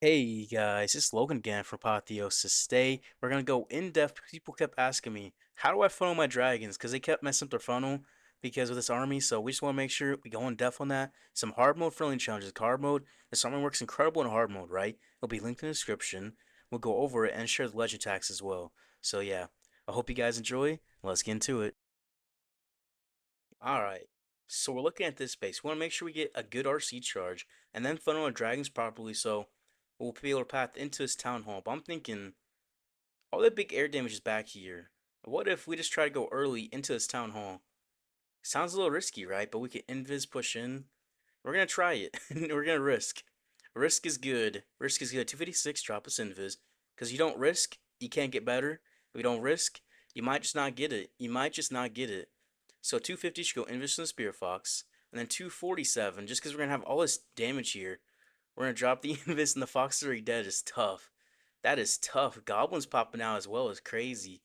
Hey guys, it's Logan again from Apotheosis. Today we're gonna go in depth because people kept asking me, how do I funnel my dragons? Because they kept messing up their funnel because of this army. So we just want to make sure we go in depth on that. Some hard mode friendly challenges. Hard mode, this army works incredible in hard mode, right? It'll be linked in the description. We'll go over it and share the legend tags as well. So yeah, I hope you guys enjoy. Let's get into it. All right. So we're looking at this space. We want to make sure we get a good RC charge and then funnel our dragons properly so we'll be able to path into this town hall. But I'm thinking all that big air damage is back here. What if we just try to go early into this town hall? Sounds a little risky, right? But we can invis push in. We're gonna try it. We're gonna risk. Risk is good. Risk is good. 256, drop us invis. Because you don't risk, you can't get better. If you don't risk, you might just not get it. You might just not get it. So 250 should go invis from the Spear Fox. And then 247, just because we're gonna have all this damage here. We're gonna drop the invis and the Fox is already dead is tough. That is tough. Goblins popping out as well is crazy.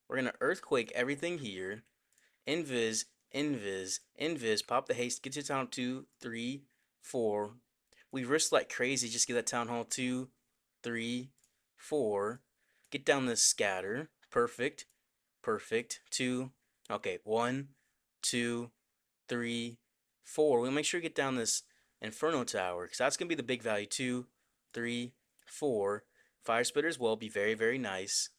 We're gonna Earthquake everything here. Invis, invis, invis, pop the haste, get to town 2, 3, 4. We risk like crazy, just get that town hall 2, 3, 4. Get down this scatter. Perfect. Perfect. 2. Okay, 1, 2, 3, 4. We'll make sure we get down this Inferno Tower, because that's going to be the big value. 2, 3, 4. Fire Spitter as well, be very, very nice.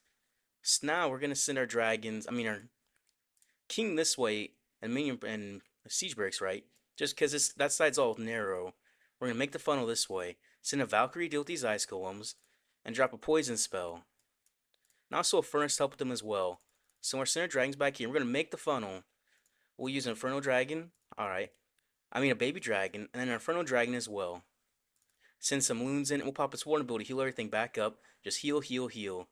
So now we're going to send our dragons, our king this way and minion and siege breaks right. Just because that side's all narrow, we're gonna make the funnel this way. Send a Valkyrie deal with these ice golems, and drop a poison spell. And also a furnace to help with them as well. So we're sending our dragons back here. We're gonna make the funnel. We'll use an Inferno Dragon. Alright. A baby dragon, and then an Inferno Dragon as well. Send some loons in, and we'll pop its warden ability, heal everything back up. Just heal, heal, heal.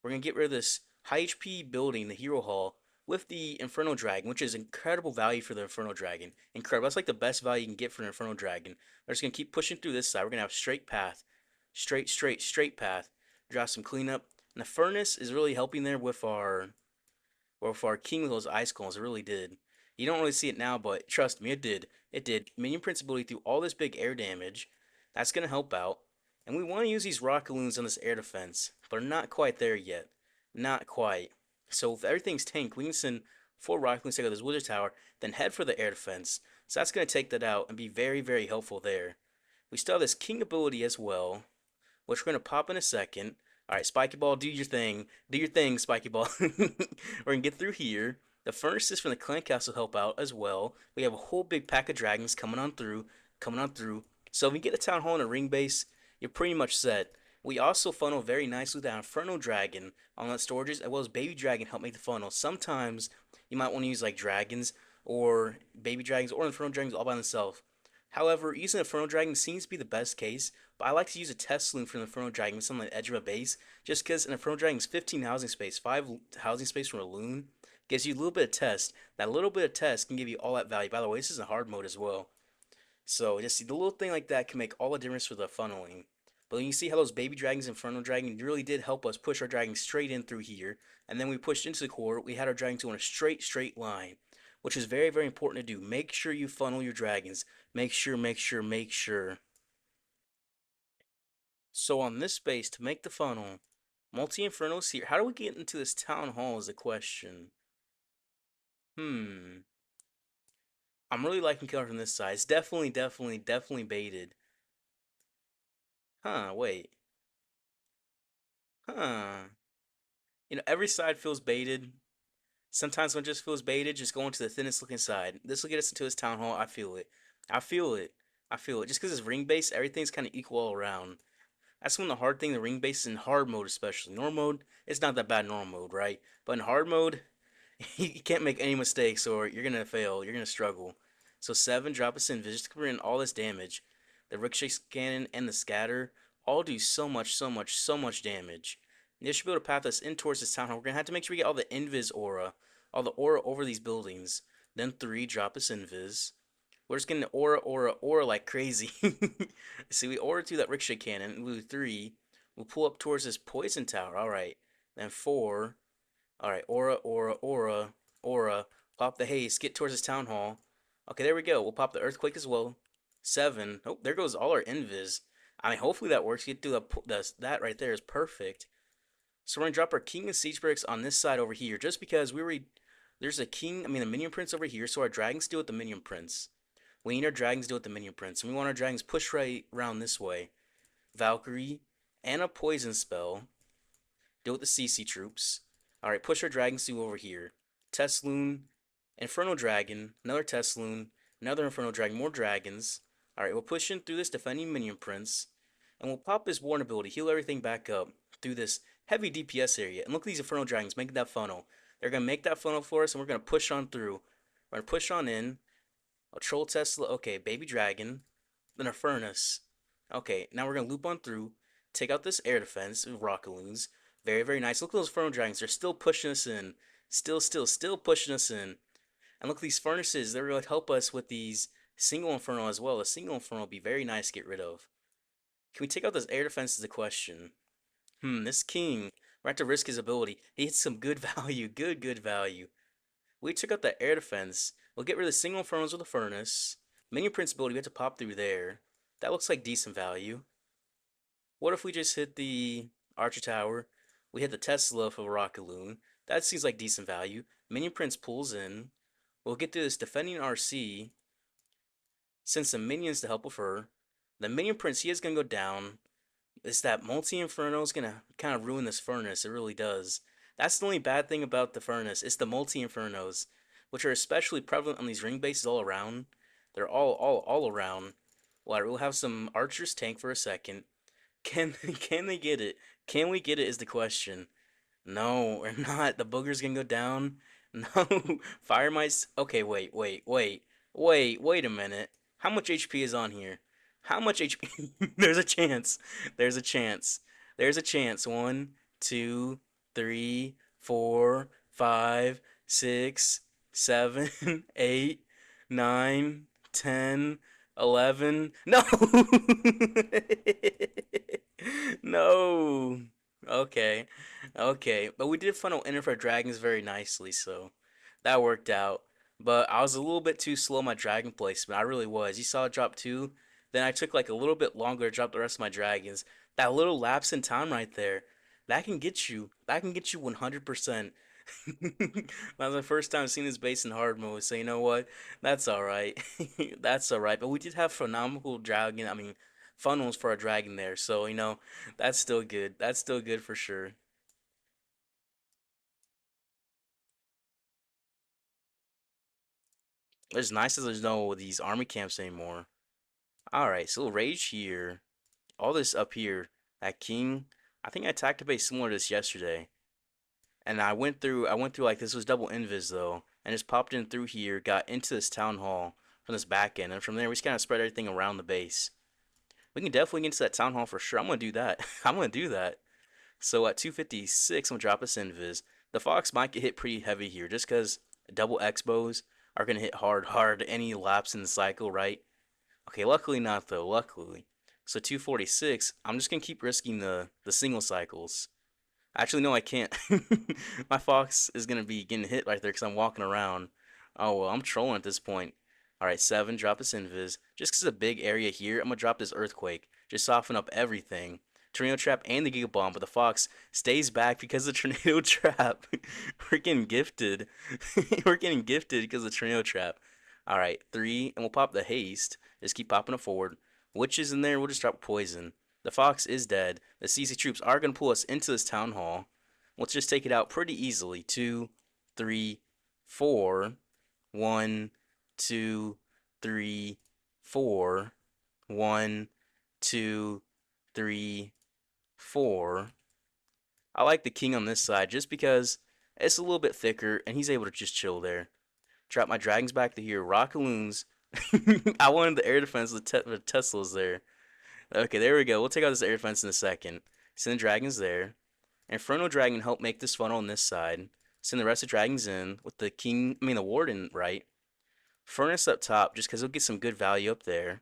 We're going to get rid of this high HP building, the Hero Hall, with the Inferno Dragon, which is incredible value for the Inferno Dragon. Incredible. That's like the best value you can get for an Inferno Dragon. We're just going to keep pushing through this side. We're going to have straight path. Straight, straight, straight path. Drop some cleanup. And the Furnace is really helping there with our King with those Ice Cones. It really did. You don't really see it now, but trust me, it did. It did. Minion Prince ability through all this big air damage. That's going to help out. And we want to use these rocket loons on this air defense, but are not quite there yet. Not quite. So if everything's tanked, we can send 4 rocket loons to take out this wizard tower, then head for the air defense. So that's going to take that out and be very, very helpful there. We still have this king ability as well, which we're going to pop in a second. Alright, Spiky Ball, do your thing. Do your thing, Spiky Ball. We're going to get through here. The furnaces from the clan castle help out as well. We have a whole big pack of dragons coming on through. Coming on through. So if you get a town hall and a ring base, you're pretty much set. We also funnel very nicely with that Inferno Dragon on that storages, as well as Baby Dragon help make the funnel. Sometimes you might want to use like dragons or baby dragons or Inferno Dragons all by themselves. However, using Inferno Dragon seems to be the best case, but I like to use a test loon for an Inferno Dragon on the edge of a base, just because an Inferno Dragon is 15 housing space, 5 housing space from a loon, gives you a little bit of test. That little bit of test can give you all that value. By the way, this is in hard mode as well. So just the little thing like that can make all the difference for the funneling. But you see how those baby dragons, Inferno Dragon, really did help us push our dragon straight in through here. And then we pushed into the core. We had our dragons go in a straight line, which is very, very important to do. Make sure you funnel your dragons. Make sure, make sure, make sure. So on this space, to make the funnel, multi-infernos here. How do we get into this town hall is the question. Hmm. I'm really liking color from this side. It's definitely, definitely, definitely baited. Huh, wait. Huh. Every side feels baited. Sometimes when it just feels baited, just going to the thinnest looking side. This will get us into this town hall. I feel it. I feel it. I feel it. Just because it's ring based, everything's kind of equal all around. That's when the hard thing, the ring base in hard mode especially. Normal mode, it's not that bad in normal mode, right? But in hard mode, you can't make any mistakes or you're gonna fail. You're gonna struggle. So 7, drop us in, just cover in all this damage. The ricochet cannon and the scatter all do so much, so much, so much damage. This should be able to path us in towards this town hall. We're gonna have to make sure we get all the invis aura, all the aura over these buildings. Then 3, drop us invis. We're just getting aura, aura, aura like crazy. See, we aura through that ricochet cannon. We do 3. We'll pull up towards this poison tower. All right. Then 4. All right. Aura, aura, aura, aura. Pop the haste. Get towards this town hall. Okay, there we go. We'll pop the earthquake as well. 7. Oh, there goes all our invis. I mean, hopefully that works. Get through that right there is perfect. So we're gonna drop our king and siege bricks on this side over here, just because there's a king. I mean, a minion prince over here, so our dragons deal with the minion prince. We need our dragons deal with the minion prince, and we want our dragons push right around this way. Valkyrie and a poison spell deal with the CC troops. All right, push our dragons to over here. Tesloon, Inferno Dragon, another Tesloon, another Inferno Dragon, more dragons. All right, we'll push in through this defending minion prince, and we'll pop this Warren ability, heal everything back up through this heavy DPS area. And look at these Inferno Dragons making that funnel. They're gonna make that funnel for us, and we're gonna push on through. We're gonna push on in. A Troll Tesla, okay, Baby Dragon, then a Furnace. Okay, now we're gonna loop on through, take out this air defense with Rocket Loons. Very, very nice. Look at those Inferno Dragons. They're still pushing us in. Still pushing us in. And look at these furnaces. They're going to help us with these single Inferno as well. A single Inferno would be very nice to get rid of. Can we take out this air defense is the question. This king, we're have to risk his ability. He hits some good value. Good value. We took out the air defense. We'll get rid of the single Infernos with the furnace. Minion Prince ability, we have to pop through there. That looks like decent value. What if we just hit the Archer Tower? We hit the Tesla for Rocket Loon. That seems like decent value. Minion Prince pulls in. We'll get through this defending RC. Send some minions to help with her. The Minion Prince, he is going to go down. It's that multi-inferno is gonna kind of ruin this furnace. It really does. That's the only bad thing about the furnace. It's the multi-infernos, which are especially prevalent on these ring bases all around. They're all around. Well, we'll have some archers tank for a second. Can they get it? Can we get it is the question. No, we're not. The booger's gonna go down. No, fire mice. Okay, wait a minute. How much HP is on here? How much HP? There's a chance. There's a chance. There's a chance. One, two, three, four, five, six, seven, 8, 9, 10, 11. No! No. Okay. Okay. But we did funnel in for dragons very nicely, so that worked out. But I was a little bit too slow on my dragon placement. I really was. You saw it drop two. Then I took like a little bit longer to drop the rest of my dragons. That little lapse in time right there, that can get you. That can get you 100%. That was my first time seeing this base in hard mode, so you know what? That's alright. That's alright. But we did have phenomenal dragon, I mean, funnels for a dragon there, so that's still good. That's still good for sure. It's nice that there's no these army camps anymore. Alright, so rage here. All this up here. That king. I think I attacked a base similar to this yesterday. And I went through like this was double invis though, and just popped in through here, got into this town hall from this back end, and from there we just kind of spread everything around the base. We can definitely get into that town hall for sure. I'm gonna do that. I'm gonna do that. So at 256, I'm gonna drop us invis. The fox might get hit pretty heavy here, just because double X-bows are gonna hit hard any lapse in the cycle, right? Okay, luckily not though. Luckily. So 246, I'm just gonna keep risking the single cycles. Actually, no, I can't. My fox is gonna be getting hit right there because I'm walking around. Oh well, I'm trolling at this point. All right, 7, drop this invis. Just 'cause it's a big area here, I'm gonna drop this earthquake. Just soften up everything. Tornado trap and the giga bomb, but the fox stays back because of the tornado trap. We're getting gifted. We're getting gifted because of the tornado trap. All right, 3, and we'll pop the haste. Just keep popping it forward. Witches in there, we'll just drop poison. The fox is dead. The CC troops are going to pull us into this town hall. Let's just take it out pretty easily. 2, 3, 4. 1, 2, 3, 4. 1, 2, 3, 4. I like the king on this side just because it's a little bit thicker and he's able to just chill there. Drop my dragons back to here. Rocket Loons. I wanted the air defense. The Tesla's there. Okay, there we go. We'll take out this air defense in a second. Send the dragons there. Inferno Dragon help make this funnel on this side. Send the rest of the dragons in with the king, I mean the warden, right? Furnace up top, just because he'll get some good value up there.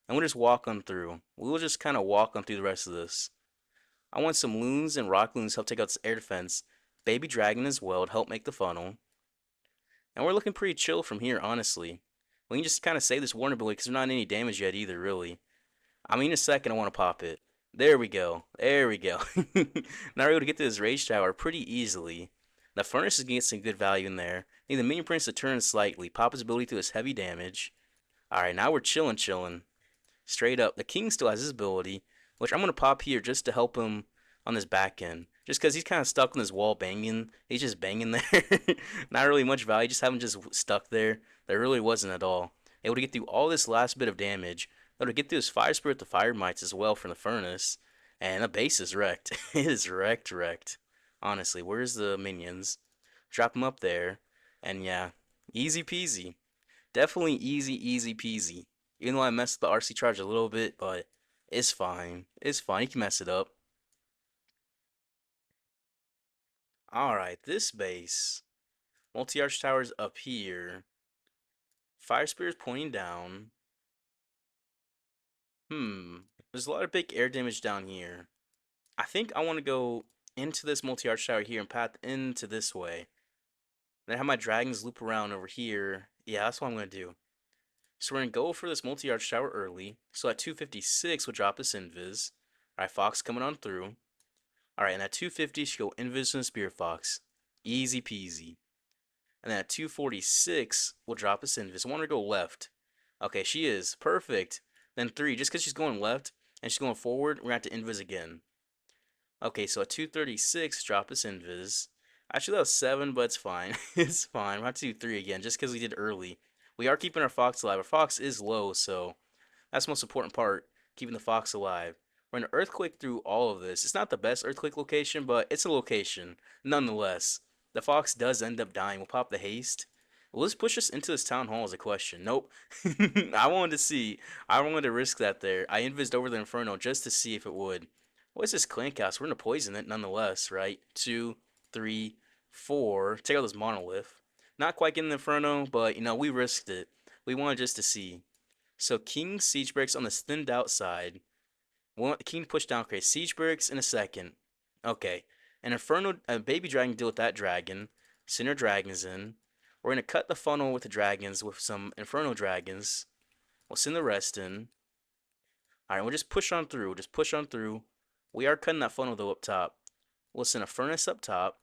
And we'll just walk on through. We'll just kind of walk on through the rest of this. I want some loons and rock loons to help take out this air defense. Baby Dragon as well to help make the funnel. And we're looking pretty chill from here, honestly. We can just kind of save this warden ability because there's not any damage yet either, really. I mean, in a second, I want to pop it. There we go. There we go. Now we're able to get to this rage tower pretty easily. The furnace is getting some good value in there. Need the minion prince to turn slightly. Pop his ability to his heavy damage. Alright, now we're chilling, chilling. Straight up. The king still has his ability, which I'm going to pop here just to help him on his back end. Just because he's kind of stuck on this wall banging. He's just banging there. Not really much value. Just have him just stuck there. There really wasn't at all. Able to get through all this last bit of damage. Able to get through his fire spirit, the fire mites as well from the furnace. And the base is wrecked. It is wrecked, wrecked. Honestly, where's the minions? Drop them up there. And yeah, easy peasy. Definitely easy, easy peasy. Even though I messed the RC charge a little bit, but it's fine. It's fine. You can mess it up. Alright, this base. Multi-arch towers up here. Fire spears pointing down. There's a lot of big air damage down here. I think I want to go into this multi-arch tower here and path into this way. Then have my dragons loop around over here. Yeah, that's what I'm going to do. So we're going to go for this multi-arch tower early. So at 256, we'll drop this invis. Alright, Fox coming on through. Alright, and at 250, she go invis and the Spirit Fox. Easy peasy. And then at 246, we'll drop this invis. I want her to go left. Okay, she is. Perfect. Then 3, just because she's going left and she's going forward, we're going to have to invis again. Okay, so at 236, drop this invis. Actually, that was 7, but it's fine. It's fine. We'll have to do 3 again, just because we did early. We are keeping our Fox alive. Our Fox is low, so that's the most important part, keeping the Fox alive. We're going to Earthquake through all of this. It's not the best Earthquake location, but it's a location, nonetheless. The Fox does end up dying. We'll pop the haste. Will this push us into this Town Hall is a question. Nope. I wanted to see. I wanted to risk that there. I invised over the Inferno just to see if it would. What's this Clank House? We're going to poison it nonetheless, right? 2, 3, 4. Take out this Monolith. Not quite getting the Inferno, but, we risked it. We wanted just to see. So King Siege Breaks on this thinned out side. King push down. Okay, Siege Breaks in a second. Okay. An Inferno, a Baby Dragon deal with that dragon. Send our dragons in. We're going to cut the funnel with the dragons with some Inferno dragons. We'll send the rest in. Alright, we'll just push on through. Just push on through. We are cutting that funnel though up top. We'll send a furnace up top.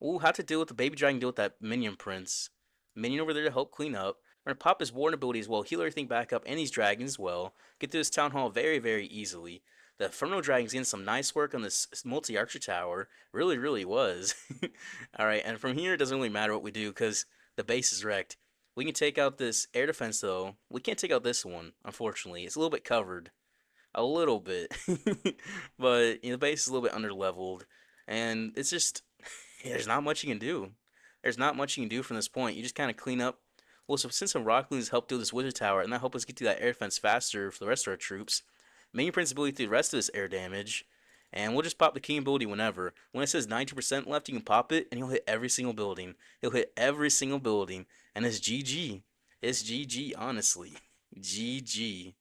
We'll have to deal with the Baby Dragon, deal with that Minion Prince. Minion over there to help clean up. We're going to pop his Warden ability as well, heal everything back up, and these dragons as well. Get through this Town Hall very, very easily. The Inferno Dragon's getting some nice work on this multi-archer tower. Really, really was. Alright, and from here, it doesn't really matter what we do, because the base is wrecked. We can take out this air defense, though. We can't take out this one, unfortunately. It's a little bit covered. A little bit. But, the base is a little bit under-leveled. And it's just... there's not much you can do. There's not much you can do from this point. You just kind of clean up. Well, so since some Rock Loons help do this Wizard Tower, and that help us get to that air defense faster for the rest of our troops, Minion Prince ability through the rest of this air damage, and we'll just pop the King ability whenever. When it says 90% left, you can pop it, and he'll hit every single building. He'll hit every single building, and it's GG. It's GG, honestly. GG.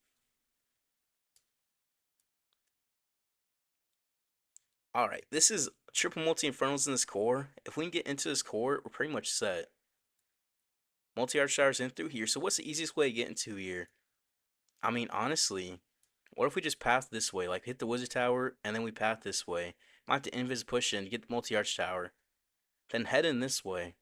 Alright, this is triple multi-infernals in this core. If we can get into this core, we're pretty much set. Multi-arch towers in through here. So what's the easiest way to get into here? I mean, honestly, what if we just path this way? Like, hit the wizard tower, and then we path this way. Might have to invis push in to get the multi-arch tower. Then head in this way.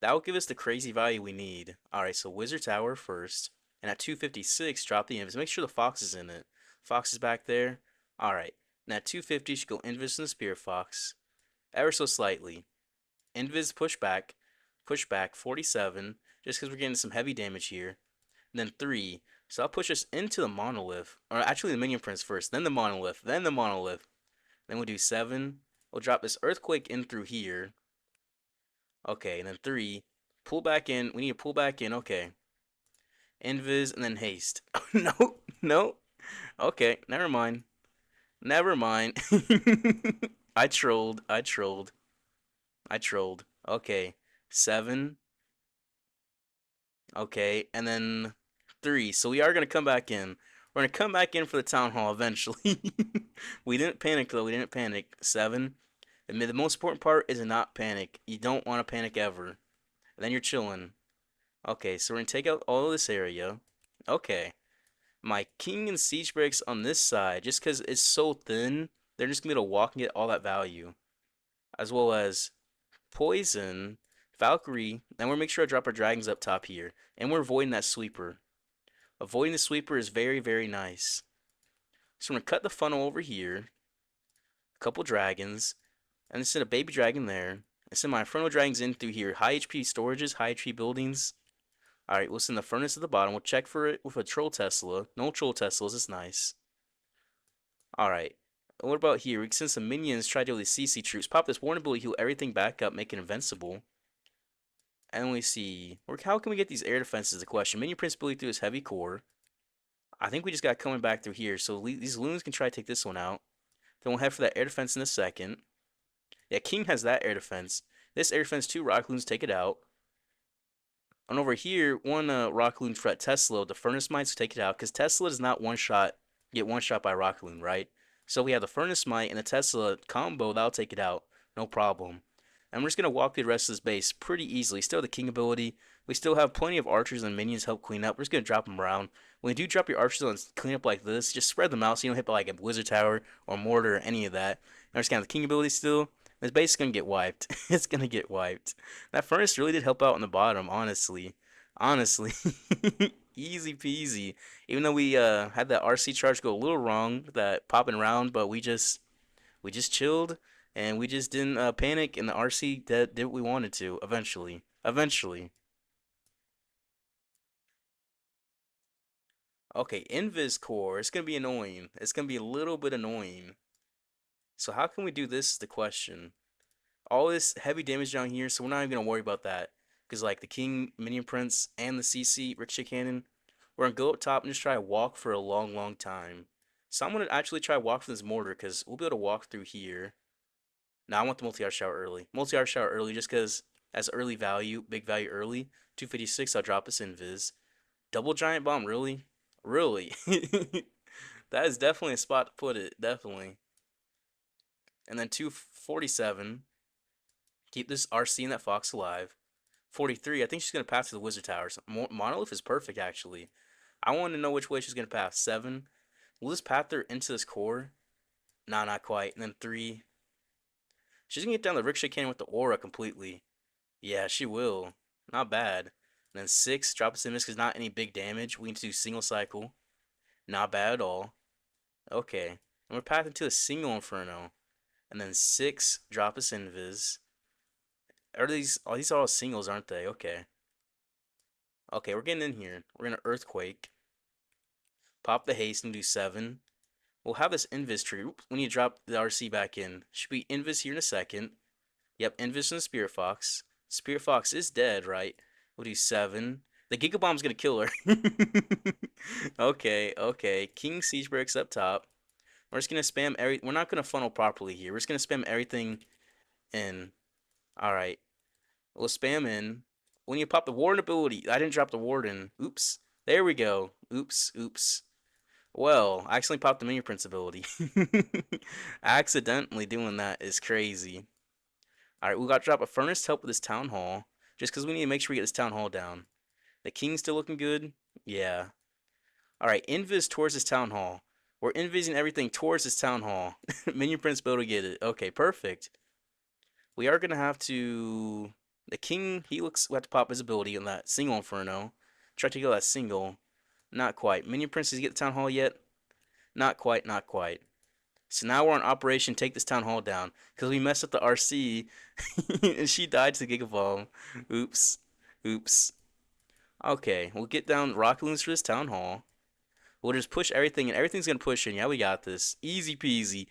That will give us the crazy value we need. Alright, so wizard tower first. And at 256, drop the invis. Make sure the fox is in it. Fox is back there. Alright. And at 250, you should go invis in the spirit fox. Ever so slightly. Invis push back 47, just because we're getting some heavy damage here. And then 3, so I'll push us into the monolith, or actually the minion prince first, then the monolith, then the monolith. Then we'll do 7, we'll drop this earthquake in through here. Okay, and then 3, pull back in, we need to pull back in, okay. Invis, and then haste. No, no, okay, never mind. Never mind. I trolled, I trolled. I trolled. Okay. 7. Okay. And then 3. So we are going to come back in. We're going to come back in for the town hall eventually. We didn't panic, though. We didn't panic. 7. And the most important part is to not panic. You don't want to panic ever. And then you're chilling. Okay. So we're going to take out all of this area. Okay. My king and siege breaks on this side, just because it's so thin, they're just gonna be able to walk and get all that value. As well as poison, Valkyrie, and we're make sure to drop our dragons up top here. And we're avoiding that sweeper. Avoiding the sweeper is very, very nice. So I'm gonna cut the funnel over here, a couple dragons, and send a baby dragon there. And send my Inferno dragons in through here. High HP storages, high HP buildings. Alright, we'll send the furnace at the bottom. We'll check for it with a troll Tesla. No troll Teslas, it's nice. Alright. What about here? We can send some minions, try to deal with the CC troops. Pop this warning ability, heal everything back up, make it invincible. And we see, how can we get these air defenses is the question. Minion Prince ability through his heavy core. I think we just got coming back through here. So these loons can try to take this one out. Then we'll head for that air defense in a second. Yeah, King has that air defense. This air defense, 2 rock loons take it out. And over here, one rock loon for that Tesla, the furnace mites take it out. Because Tesla does not get one shot by rock loon, right? So we have the furnace mite and the Tesla combo, that'll take it out. No problem. And we're just going to walk through the rest of this base pretty easily. Still the king ability. We still have plenty of archers and minions to help clean up. We're just going to drop them around. When you do drop your archers on clean up like this, just spread them out so you don't hit by like a wizard tower or mortar or any of that. And we're just going to have the king ability still. This base is going to get wiped. It's going to get wiped. That furnace really did help out on the bottom, honestly. Honestly. Easy peasy. Even though we had that RC charge go a little wrong, that popping around, but we just chilled and we just didn't panic, and the RC did what we wanted to eventually. Eventually. Okay, Invis Core. It's gonna be annoying. It's gonna be a little bit annoying. So how can we do this is the question. All this heavy damage down here, so we're not even gonna worry about that. Because like the King, Minion Prince, and the CC Ricochet Cannon, we're gonna go up top and just try to walk for a long, long time. So I'm gonna actually try to walk for this mortar because we'll be able to walk through here. Now I want the multi-art shower early. Multi-art shower early just because as early value, big value early. 256, I'll drop this invis. Double giant bomb, really? Really? That is definitely a spot to put it, definitely. And then 247, keep this RC and that Fox alive. 43, I think she's going to pass to the Wizard Towers. Monolith is perfect, actually. I want to know which way she's going to pass. 7, will this path her into this core? Nah, not quite. And then 3, she's going to get down the Ricochet Cannon with the aura completely. Yeah, she will. Not bad. And then 6, drop a Simus because not any big damage. We need to do single cycle. Not bad at all. Okay. And we're pathing to a single Inferno. And then 6, drop us Invis. Are these, oh, these are all singles, aren't they? Okay. Okay, we're getting in here. We're gonna Earthquake. Pop the haste and do 7. We'll have this Invis tree. Oops, we need to drop the RC back in. Should be Invis here in a second. Yep, Invis and the Spirit Fox. Spirit Fox is dead, right? We'll do 7. The Giga Bomb's gonna kill her. Okay, okay. King Siege breaks up top. We're just gonna spam we're not gonna funnel properly here. We're just gonna spam everything in. Alright. We'll spam in. When you pop the Warden ability, I didn't drop the Warden. Oops. There we go. Oops, oops. Well, I accidentally popped the Minion Prince ability. Accidentally doing that is crazy. Alright, we got to drop a Furnace to help with this Town Hall. Just because we need to make sure we get this Town Hall down. The King's still looking good? Yeah. Alright, Invis towards this Town Hall. We're invising everything towards this Town Hall. Minion Prince able to get it. Okay, perfect. We are going to have to... The King, we have to pop his ability on that single Inferno. Try to kill that single. Not quite. Minion Prince, does he get the Town Hall yet? Not quite, not quite. So now we're on Operation Take This Town Hall Down. Because we messed up the RC. And she died to the Giga Bomb. Oops. Oops. Okay, we'll get down Rocket Loons for this Town Hall. We'll just push everything, and everything's gonna push in. Yeah, we got this. Easy peasy.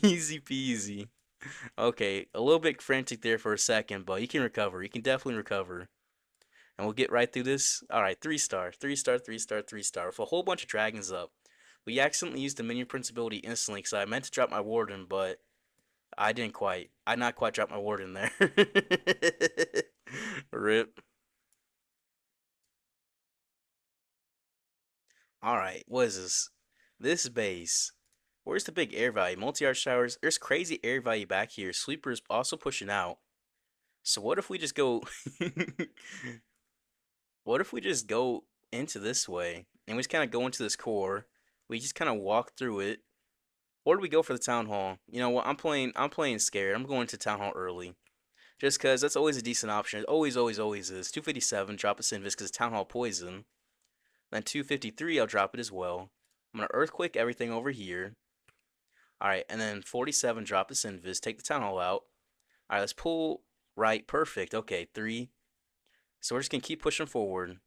Easy peasy. Okay, a little bit frantic there for a second, but you can recover. You can definitely recover. And we'll get right through this. Alright, 3 star. 3 star, 3 star, 3 star. With a whole bunch of dragons up. We accidentally used the Minion Prince ability instantly because I meant to drop my Warden, but I didn't quite. I not quite dropped my Warden there. Rip. Alright, what is this? This base. Where's the big air value? Multi-art showers. There's crazy air value back here. Sweeper's also pushing out. So what if we just go... What if we just go into this way, and we just kind of go into this core. We just kind of walk through it, or do we go for the town hall? You know what? I'm playing scared. I'm going to town hall early, just because that's always a decent option. It always, always, always is. 257, drop a Sinvis because town hall poison. Then 253, I'll drop it as well. I'm gonna earthquake everything over here. All right, and then 47, drop this invis, take the town hall out. All right, let's pull right, perfect. Okay, 3. So we're just gonna keep pushing forward.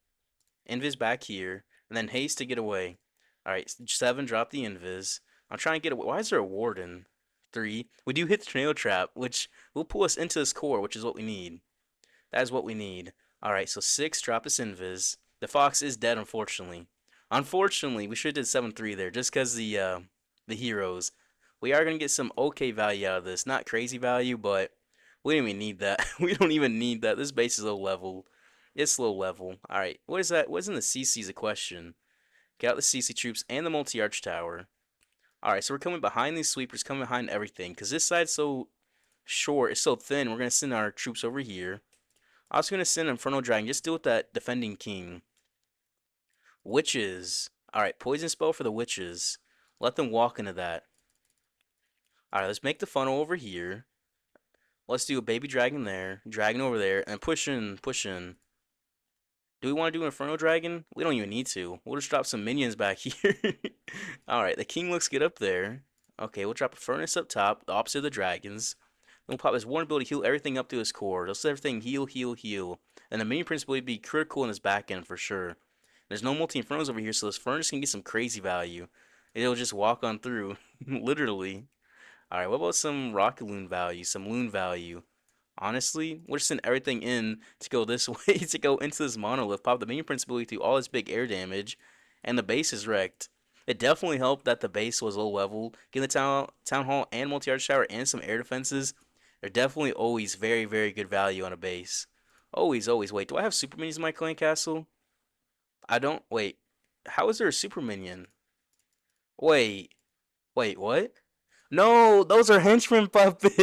Invis back here, and then haste to get away. All right, 7, drop the invis. I'm trying to get away. Why is there a warden? 3. We do hit the tornado trap, which will pull us into this core, which is what we need. That is what we need. All right, so 6, drop this invis. The fox is dead, unfortunately. Unfortunately, we should have did 7-3 there, just because the heroes. We are gonna get some okay value out of this. Not crazy value, but we don't even need that. We don't even need that. This base is low level. It's low level. All right, what is that? What's in the CC is a question. Get out the CC troops and the multi-arch tower. All right, so we're coming behind these sweepers, coming behind everything, because this side's so short, it's so thin. We're gonna send our troops over here. I was gonna send Inferno Dragon. Just deal with that defending king. Witches. Alright, poison spell for the witches. Let them walk into that. Alright, let's make the funnel over here. Let's do a baby dragon there, dragon over there, and push in, push in. Do we want to do Inferno Dragon? We don't even need to. We'll just drop some minions back here. Alright, the king looks good up there. Okay, we'll drop a furnace up top, the opposite of the dragons. Then we'll pop his Warren ability to heal everything up to his core. Let's let everything heal, heal, heal. And the minion prince will be critical in his back end for sure. There's no multi-infernos over here, so this furnace can get some crazy value. It'll just walk on through, literally. Alright, what about some rocket loon value, some loon value? Honestly, we're just sending everything in to go this way, to go into this monolith, pop the minion prince ability through all this big air damage, and the base is wrecked. It definitely helped that the base was low level. Getting the town hall and multi-arch tower and some air defenses, they're definitely always very, very good value on a base. Always, always. Wait, do I have super minions in my clan castle? I don't. Wait. How is there a super minion? Wait. Wait, what? No, those are henchmen puppets.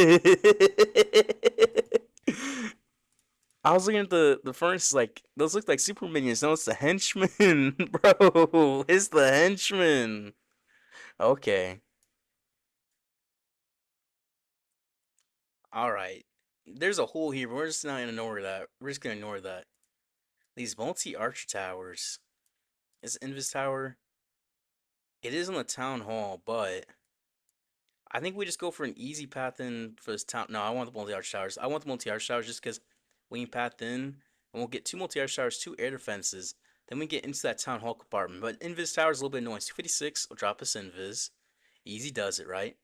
I was looking at the furnace, like, those look like super minions. No, it's the henchmen, bro. It's the henchmen. Okay. All right. There's a hole here, but we're just not gonna ignore that. We're just gonna ignore that. These multi-arch towers. Is Invis Tower? It is on the town hall, but I think we just go for an easy path in for this town. No, I want the multi-arch towers. I want the multi-arch towers just because we can path in, and we'll get 2 multi-arch towers, 2 air defenses. Then we get into that town hall compartment. But Invis Tower is a little bit annoying. 256 will drop us Invis. Easy does it, right?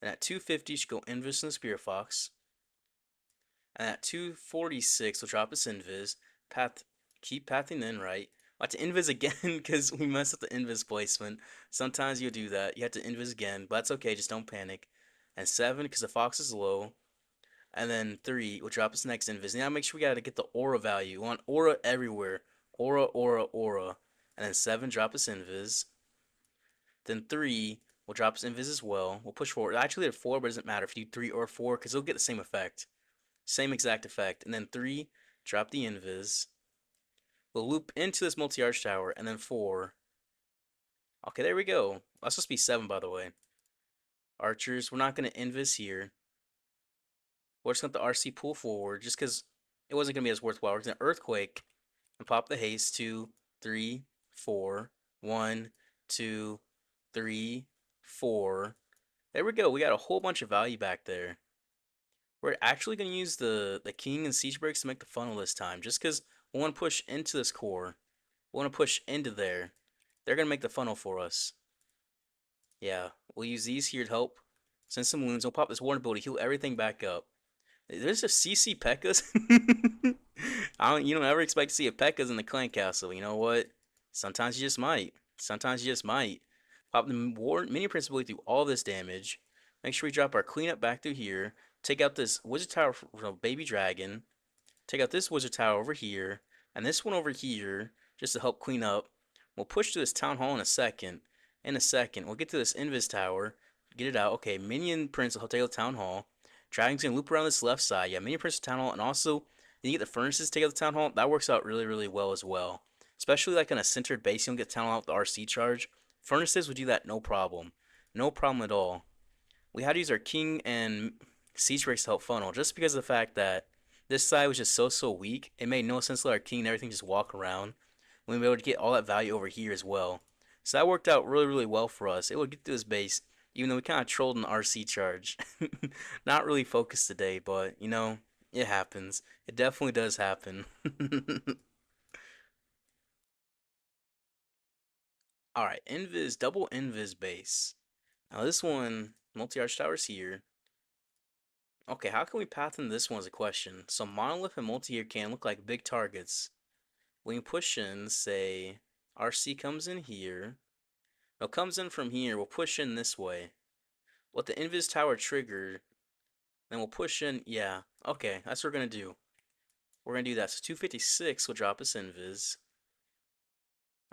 And at 250, you should go Invis and the Spirit Fox. And at 246, we'll drop us Invis. Path, keep pathing in, right? I'll have to Invis again because we messed up the Invis placement. Sometimes you'll do that. You have to Invis again, but that's okay. Just don't panic. And 7, because the Fox is low. And then 3, we'll drop us next Invis. Now make sure we gotta get the aura value. We want aura everywhere. Aura, aura, aura. And then 7, drop us Invis. Then 3, we'll drop us Invis as well. We'll push forward. Actually, at 4, but it doesn't matter if you do 3 or 4, because it'll get the same effect. Same exact effect. And then 3, drop the Invis. We'll loop into this multi-arch tower. And then 4. Okay, there we go. That's supposed to be 7, by the way. Archers, we're not going to Invis here. We're just going to let the RC pull forward just because it wasn't going to be as worthwhile. We're going to Earthquake and pop the haste. 2, 3, 4. 1, 2, 3, 4. There we go. We got a whole bunch of value back there. We're actually going to use the King and Siege Breaks to make the funnel this time. Just because we want to push into this core. We want to push into there. They're going to make the funnel for us. Yeah, we'll use these here to help. Send some loons. We'll pop this Warden ability. Heal everything back up. There's a CC Pekkas. You don't ever expect to see a Pekkas in the clan castle. You know what? Sometimes you just might. Sometimes you just might. Pop the War Mini Prince ability through all this damage. Make sure we drop our cleanup back through here. Take out this Wizard Tower from Baby Dragon. Take out this Wizard Tower over here. And this one over here. Just to help clean up. We'll push to this Town Hall in a second. We'll get to this Invis Tower. Get it out. Okay, Minion Prince will take out Town Hall. Dragon's gonna loop around this left side. Yeah, Minion Prince Town Hall. And also, then you get the Furnaces to take out the Town Hall. That works out really, really well as well. especially like in a centered base, you don't get town hall with the RC charge. Furnaces would do that no problem, no problem at all. We had to use our king and siege breaks to help funnel, just because of the fact that this side was just so weak. It made no sense to let our king and everything just walk around. We were able to get all that value over here as well. So that worked out really well for us. It would get through his base, even though we kind of trolled an RC charge. Not really focused today, but it happens. It definitely does happen. All right, invis, double invis base. Now this one, multi-arch towers here. Okay, how can we path in this one is a question. So monolith and multi here can look like big targets. When you push in, say, RC comes in here. No, comes in from here. We'll push in this way. Let the invis tower trigger. Then we'll push in. Yeah, okay, that's what we're gonna do. We're gonna do that. So 256 will drop us invis.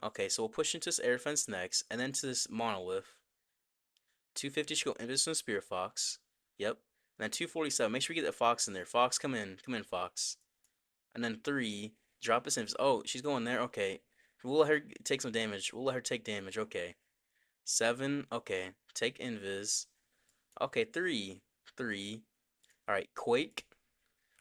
Okay, so we'll push into this air defense next, and then to this monolith. 250 should go invis from Spear Fox. Yep. And then 247. Make sure we get that Fox in there. Fox, come in. Come in, Fox. And then 3. Drop us invis. Oh, she's going there. Okay. We'll let her take some damage. We'll let her take damage. Okay. 7. Okay. Take invis. Okay, 3. 3. Alright, Quake.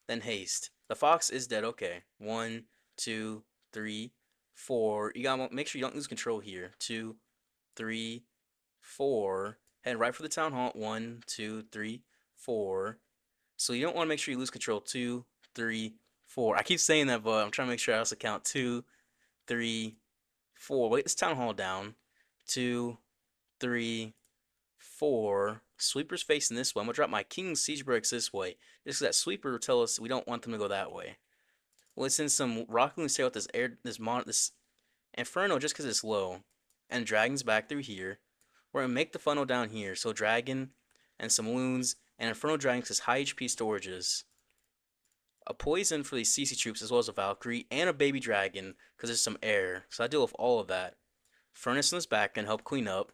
Then haste. The Fox is dead. Okay. 1, 2, 3, 4. You gotta make sure you don't lose control here. 2, 3, 4. Head right for the town hall. 1, 2, 3, 4. So you don't want to make sure you lose control. 2, 3, 4. I keep saying that, but I'm trying to make sure I also count 2, 3, 4. Wait this town hall down. 2, 3, 4. Sweeper's facing this way. I'm gonna drop my king siege bricks this way. Just 'cause that sweeper will tell us we don't want them to go that way. We'll send some rock loons to take out this inferno just because it's low, and dragons back through here. We're gonna make the funnel down here. So dragon and some loons and inferno dragons as high HP storages. A poison for these CC troops as well as a Valkyrie and a baby dragon because there's some air. So I deal with all of that. Furnace in this back can help clean up.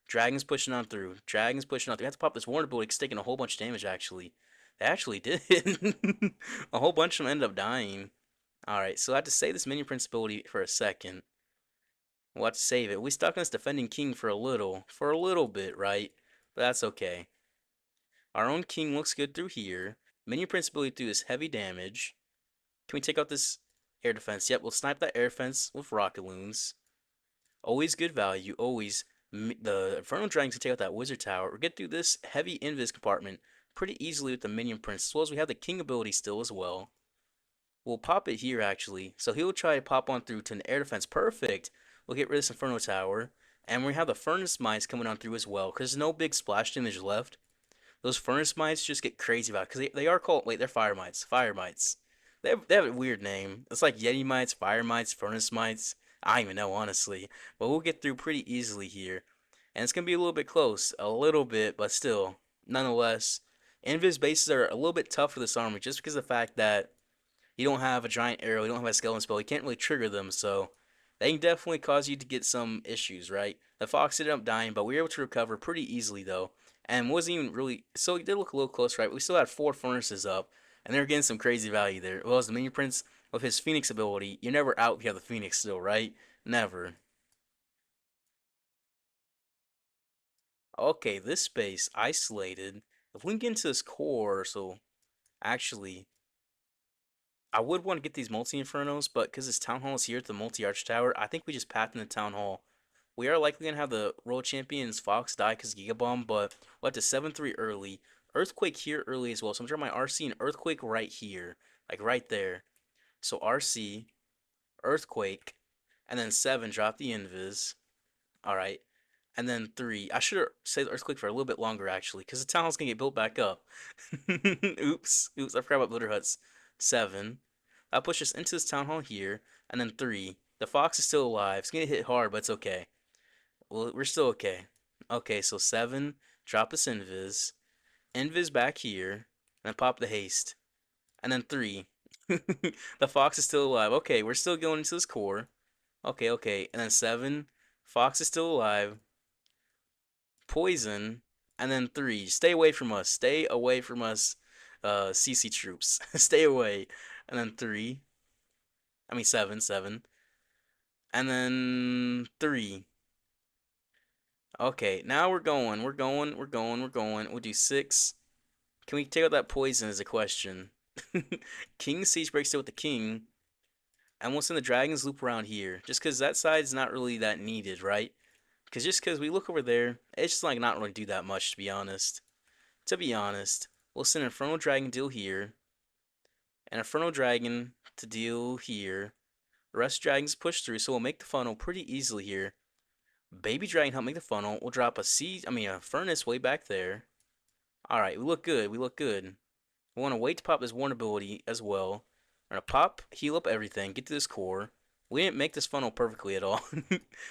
Dragons pushing on through. Dragons pushing on through. We have to pop this Warner ability. It's taking a whole bunch of damage actually. They actually did. A whole bunch of them ended up dying. Alright, so I have to save this minion prince ability for a second. We'll have to save it. We stuck on this defending king for a little bit, right? But that's okay. Our own king looks good through here. Minion prince ability do this heavy damage. Can we take out this air defense? Yep, we'll snipe that air defense with rocket loons. Always good value. Always. The Infernal Dragons can take out that wizard tower or get through this heavy invis compartment pretty easily with the minion prince, as well as we have the king ability still as well. We'll pop it here actually, so he'll try to pop on through to an air defense. Perfect. We'll get rid of this Inferno Tower, and we have the furnace mines coming on through as well, because there's no big splash damage left. Those furnace mites just get crazy about because they are called, wait, they're fire mites. Fire mites. They have a weird name. It's like Yeti mites, fire mites, furnace mites. I don't even know honestly, but we'll get through pretty easily here, and it's gonna be a little bit close, a little bit, but still, nonetheless, invis bases are a little bit tough for this army just because of the fact that you don't have a giant arrow, you don't have a skeleton spell, you can't really trigger them, so they can definitely cause you to get some issues, right? The fox ended up dying, but we were able to recover pretty easily though, and wasn't even really, so it did look a little close, right? We still had 4 furnaces up, and they were getting some crazy value there. Well, as the minion prince with his phoenix ability, you're never out if you have the phoenix still, right? Never. Okay, this space isolated. If we can get into this core, so actually I would want to get these multi-infernos, but because this town hall is here at the multi-arch tower, I think we just path in the town hall. We are likely going to have the world champions Fox die because Gigabomb, but we'll have to 7-3 early. Earthquake here early as well, so I'm trying my RC and Earthquake right here, like right there. So RC, Earthquake, and then 7, drop the Invis. Alright, and then 3. I should have saved the Earthquake for a little bit longer actually, because the town hall's going to get built back up. Oops, I forgot about Builder Huts. 7. I'll push us into this town hall here, and then 3. The fox is still alive. It's gonna hit hard, but it's okay. Well, we're still okay. Okay, so 7. Drop this invis. Invis back here, and then pop the haste. And then 3. The fox is still alive. Okay, we're still going into this core. Okay. And then 7. Fox is still alive. Poison. And then 3. Stay away from us. Stay away from us, CC troops. Stay away. And then 3. I mean 7. And then 3. Okay, now we're going. We're going. We're going. We're going. We'll do 6. Can we take out that poison is a question. King Siege breaks it with the king. And we'll send the dragons loop around here. Just because that side's not really that needed, right? Because just because we look over there, it's just like not really do that much, to be honest. To be honest, we'll send Infernal Dragon deal here. And Infernal Dragon to deal here. The rest dragons push through, so we'll make the funnel pretty easily here. Baby Dragon help make the funnel. We'll drop a furnace way back there. Alright, we look good. We look good. We want to wait to pop this Warn ability as well. We're going to pop, heal up everything, get to this core. We didn't make this funnel perfectly at all.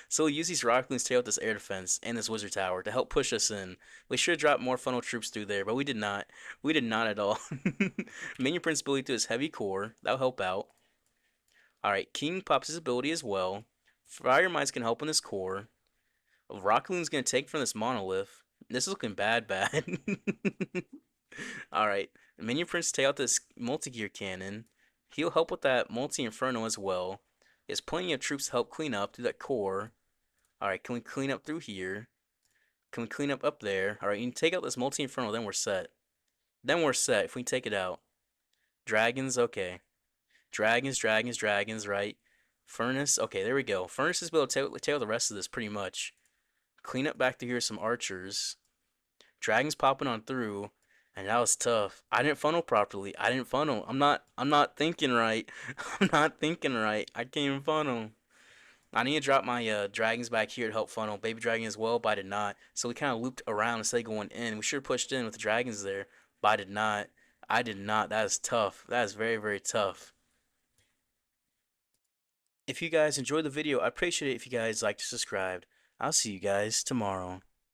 So we'll use these Rock Loons to take out this air defense and this Wizard Tower to help push us in. We should have dropped more funnel troops through there, but we did not. We did not at all. Minion Prince ability to his heavy core. That'll help out. Alright, King pops his ability as well. Fire Mines can help in this core. Rock Loon's gonna take from this monolith. This is looking bad, bad. Alright, Minion Prince take out this multi-gear cannon. He'll help with that multi-inferno as well. He has plenty of troops to help clean up through that core. Alright, can we clean up through here? Can we clean up there? Alright, you can take out this multi-inferno, then we're set. Then we're set if we take it out. Dragons, okay. Dragons, dragons, dragons, right? Furnace, okay, there we go. Furnace is able to take out the rest of this pretty much. Clean up back to here some archers. Dragons popping on through, and that was tough. I didn't funnel properly. I didn't funnel. I'm not thinking right. I'm not thinking right. I can't even funnel. I need to drop my dragons back here to help funnel. Baby dragon as well, but I did not. So we kind of looped around instead of going in. We should have pushed in with the dragons there, but I did not. I did not. That is tough. That is very, very tough. If you guys enjoyed the video, I appreciate it if you guys like to subscribe. I'll see you guys tomorrow.